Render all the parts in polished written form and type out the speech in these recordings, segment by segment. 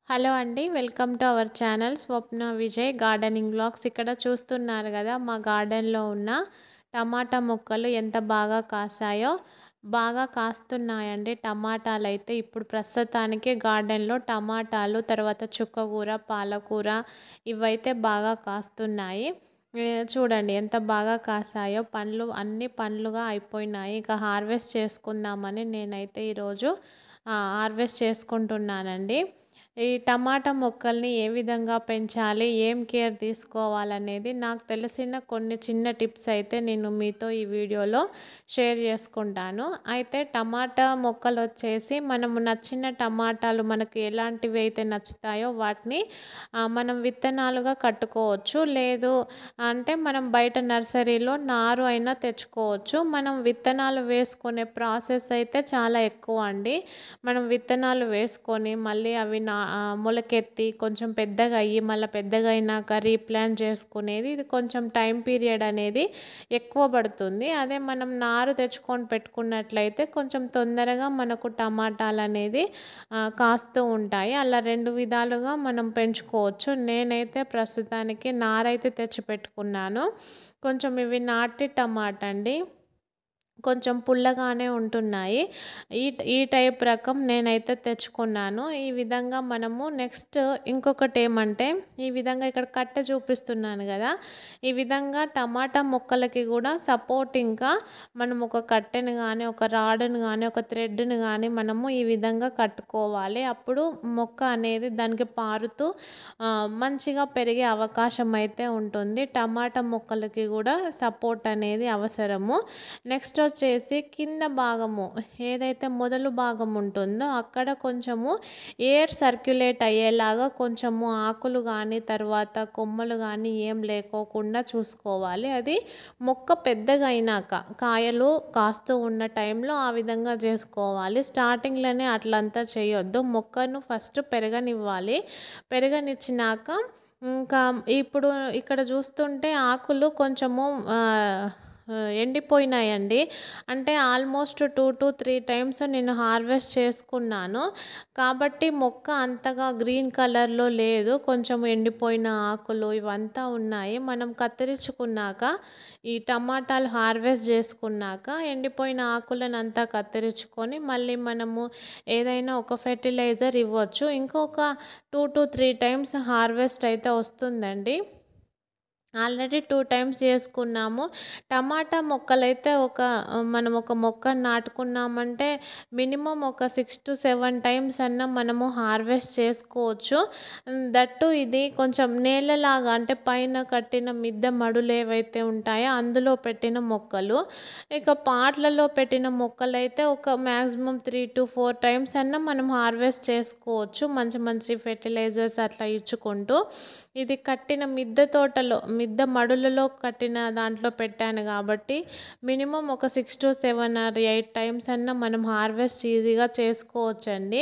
Hello అండి. Welcome to our channel Swapna Vijay gardening vlogs. ఇక్కడ చూస్తున్నారు కదా, మా గార్డెన్‌లో ఉన్న టమాటా మొక్కలు ఎంత బాగా కాసాయో. బాగా కాస్తున్నాయండి టమాటాలైతే. ఇప్పుడు ప్రస్తుతానికి గార్డెన్‌లో టమాటాలు, తర్వాత చుక్కకూర, పాలకూర ఇవైతే బాగా కాస్తున్నాయి. చూడండి ఎంత బాగా కాసాయో. పండ్లు అన్నీ పండ్లుగా అయిపోయినాయి. ఇక హార్వెస్ట్ చేసుకుందామని నేనైతే ఈరోజు హార్వెస్ట్ చేసుకుంటున్నానండి. ఈ టమాటా మొక్కల్ని ఏ విధంగా పెంచాలి, ఏం కేర్ తీసుకోవాలనేది నాకు తెలిసిన కొన్ని చిన్న టిప్స్ అయితే నేను మీతో ఈ వీడియోలో షేర్ చేసుకుంటాను. అయితే టమాటా మొక్కలు వచ్చేసి మనము నచ్చిన టమాటాలు మనకు ఎలాంటివి అయితే నచ్చుతాయో వాటిని మనం విత్తనాలుగా కట్టుకోవచ్చు. లేదు అంటే మనం బయట నర్సరీలో నారు అయినా తెచ్చుకోవచ్చు. మనం విత్తనాలు వేసుకునే ప్రాసెస్ అయితే చాలా ఎక్కువ అండి. మనం విత్తనాలు వేసుకొని మళ్ళీ అవి మొలకెత్తి కొంచెం పెద్దగా అయ్యి మళ్ళీ పెద్దగా అయినాక రీప్లాంట్ చేసుకునేది ఇది కొంచెం టైం పీరియడ్ అనేది ఎక్కువ పడుతుంది. అదే మనం నారు తెచ్చుకొని పెట్టుకున్నట్లయితే కొంచెం తొందరగా మనకు టమాటాలు అనేది కాస్తూ ఉంటాయి. అలా రెండు విధాలుగా మనం పెంచుకోవచ్చు. నేనైతే ప్రస్తుతానికి నారైతే తెచ్చి పెట్టుకున్నాను. కొంచెం ఇవి నాటి టమాటా అండి. కొంచెం పుల్లగానే ఉంటున్నాయి. ఈ ఈ టైప్ రకం నేనైతే తెచ్చుకున్నాను. ఈ విధంగా మనము నెక్స్ట్ ఇంకొకటి ఏమంటే, ఈ విధంగా ఇక్కడ కట్టె చూపిస్తున్నాను కదా, ఈ విధంగా టమాటా మొక్కలకి కూడా సపోర్టింగ్గా మనం ఒక కట్టెను కానీ, ఒక రాడ్‌ని కానీ, ఒక థ్రెడ్‌ని కానీ మనము ఈ విధంగా కట్టుకోవాలి. అప్పుడు మొక్క అనేది దానికి పారుతూ మంచిగా పెరిగే అవకాశం అయితే ఉంటుంది. టమాటా మొక్కలకి కూడా సపోర్ట్ అనేది అవసరము. నెక్స్ట్ వచ్చేసి కింద భాగము ఏదైతే మొదలు భాగం ఉంటుందో అక్కడ కొంచెము ఎయిర్ సర్క్యులేట్ అయ్యేలాగా కొంచెము ఆకులు కానీ తర్వాత కొమ్మలు కానీ ఏం లేకోకుండా చూసుకోవాలి. అది మొక్క పెద్దగా అయినాక కాయలు కాస్తూ ఉన్న టైంలో ఆ విధంగా చేసుకోవాలి. స్టార్టింగ్లోనే అట్లంతా చేయొద్దు. మొక్కను ఫస్ట్ పెరగనివ్వాలి. పెరగనిచ్చినాక ఇంకా ఇప్పుడు ఇక్కడ చూస్తుంటే ఆకులు కొంచెము ఎండిపోయినాయండి. అంటే ఆల్మోస్ట్ 2-3 టైమ్స్ నేను హార్వెస్ట్ చేసుకున్నాను. కాబట్టి మొక్క అంతగా గ్రీన్ కలర్‌లో లేదు. కొంచెం ఎండిపోయిన ఆకులు ఇవంతా ఉన్నాయి. మనం కత్తిరించుకున్నాక ఈ టమాటాలు హార్వెస్ట్ చేసుకున్నాక ఎండిపోయిన ఆకులనంతా కత్తిరించుకొని మళ్ళీ మనము ఏదైనా ఒక ఫెర్టిలైజర్ ఇవ్వచ్చు. ఇంకొక 2-3 టైమ్స్ హార్వెస్ట్ అయితే వస్తుందండి. ఆల్రెడీ 2 టైమ్స్ చేసుకున్నాము. టమాటా మొక్కలైతే మనం ఒక మొక్కను నాటుకున్నామంటే మినిమమ్ ఒక 6-7 టైమ్స్ అన్నా మనము హార్వెస్ట్ చేసుకోవచ్చు. దట్టు ఇది కొంచెం నేలలాగా అంటే పైన కట్టిన మిద్దె మడులు ఏవైతే ఉంటాయో అందులో పెట్టిన మొక్కలు. ఇక పాట్లలో పెట్టిన మొక్కలైతే ఒక మ్యాక్సిమం 3-4 టైమ్స్ అన్నా మనం హార్వెస్ట్ చేసుకోవచ్చు. మంచి మంచి ఫెర్టిలైజర్స్ అట్లా ఇచ్చుకుంటూ. ఇది కట్టిన మిద్దె మడులలో కట్టిన దాంట్లో పెట్టాను కాబట్టి మినిమమ్ ఒక 6-7 ఆర్ 8 టైమ్స్ అన్నా మనం హార్వెస్ట్ ఈజీగా చేసుకోవచ్చండి.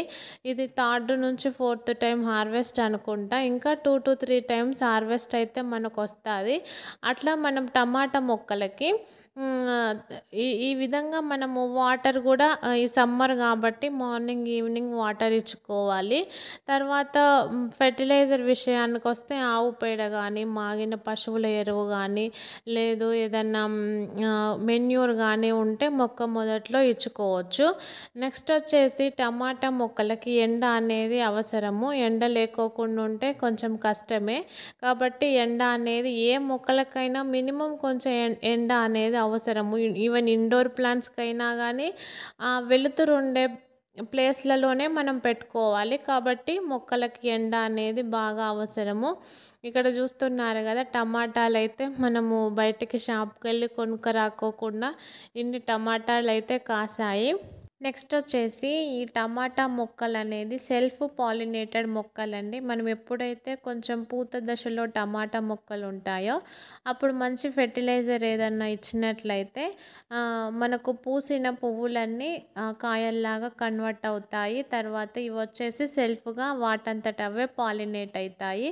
ఇది థర్డ్ నుంచి ఫోర్త్ టైం హార్వెస్ట్ అనుకుంటా. ఇంకా 2-3 టైమ్స్ హార్వెస్ట్ అయితే మనకు వస్తుంది. అట్లా మనం టమాటా మొక్కలకి ఈ ఈ విధంగా మనము వాటర్ కూడా ఈ సమ్మర్ కాబట్టి మార్నింగ్ ఈవినింగ్ వాటర్ ఇచ్చుకోవాలి. తర్వాత ఫెర్టిలైజర్ విషయానికి వస్తే ఆవు పేడ కానీ, మాగిన పశువుల ఎరువు కానీ, లేదు ఏదన్నా మెన్యూర్ కానీ ఉంటే మొక్క మొదట్లో ఇచ్చుకోవచ్చు. నెక్స్ట్ వచ్చేసి టమాటా మొక్కలకి ఎండ అనేది అవసరము. ఎండ లేకోకుండా ఉంటే కొంచెం కష్టమే. కాబట్టి ఎండ అనేది ఏ మొక్కలకైనా మినిమం కొంచెం ఎండ అనేది అవసరము. ఈవెన్ ఇండోర్ ప్లాంట్స్‌కైనా కానీ వెలుతురు ఉండే ప్లేస్లలోనే మనం పెట్టుకోవాలి. కాబట్టి మొక్కలకి ఎండ అనేది బాగా అవసరము. ఇక్కడ చూస్తున్నారు కదా, టమాటాలు అయితే మనము బయటికి షాప్‌కి వెళ్ళి కొనుక్కరాకోకుండా ఇన్ని టమాటాలు అయితే కాసాయి. నెక్స్ట్ వచ్చేసి ఈ టమాటా మొక్కలు అనేది సెల్ఫ్ పాలినేటెడ్ మొక్కలండి. మనం ఎప్పుడైతే కొంచెం పూత దశలో టమాటా మొక్కలు ఉంటాయో అప్పుడు మంచి ఫెర్టిలైజర్ ఏదన్నా ఇచ్చినట్లయితే మనకు పూసిన పువ్వులన్నీ కాయల్లాగా కన్వర్ట్ అవుతాయి. తర్వాత ఇవి వచ్చేసి సెల్ఫ్గా వాటంతట అవే పాలినేట్ అవుతాయి.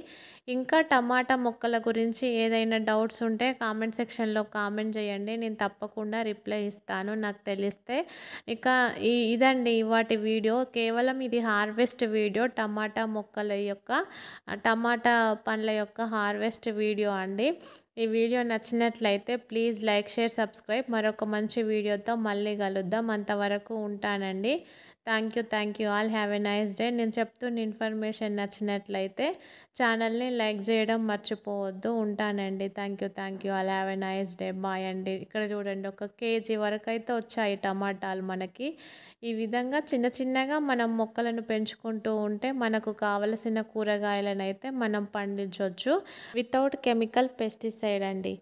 ఇంకా టమాటా మొక్కల గురించి ఏదైనా డౌట్స్ ఉంటే కామెంట్ సెక్షన్లో కామెంట్ చేయండి. నేను తప్పకుండా రిప్లై ఇస్తాను నాకు తెలిస్తే. ఇక ఇదండి ఇవాటి వీడియో. కేవలం ఇది హార్వెస్ట్ వీడియో. టమాటా పండ్ల యొక్క హార్వెస్ట్ వీడియో అండి. ఈ వీడియో నచ్చినట్లయితే ప్లీజ్ లైక్, షేర్, సబ్స్క్రైబ్. మరొక మంచి వీడియోతో మళ్ళీ కలుద్దాం. అంతవరకు ఉంటానండి. Thank you all. Have a nice day. నేను చెప్తున్న ఇన్ఫర్మేషన్ నచ్చినట్లయితే ఛానల్ని లైక్ చేయడం మర్చిపోవద్దు. ఉంటానండి. Thank you all. Have a nice day. Bye అండి. ఇక్కడ చూడండి, 1 కేజీ వరకు అయితే వచ్చాయి టమాటాలు మనకి. ఈ విధంగా చిన్న చిన్నగా మనం మొక్కలను పెంచుకుంటూ ఉంటే మనకు కావలసిన కూరగాయలను అయితే మనం పండించవచ్చు వితౌట్ కెమికల్ పెస్టిసైడ్ అండి.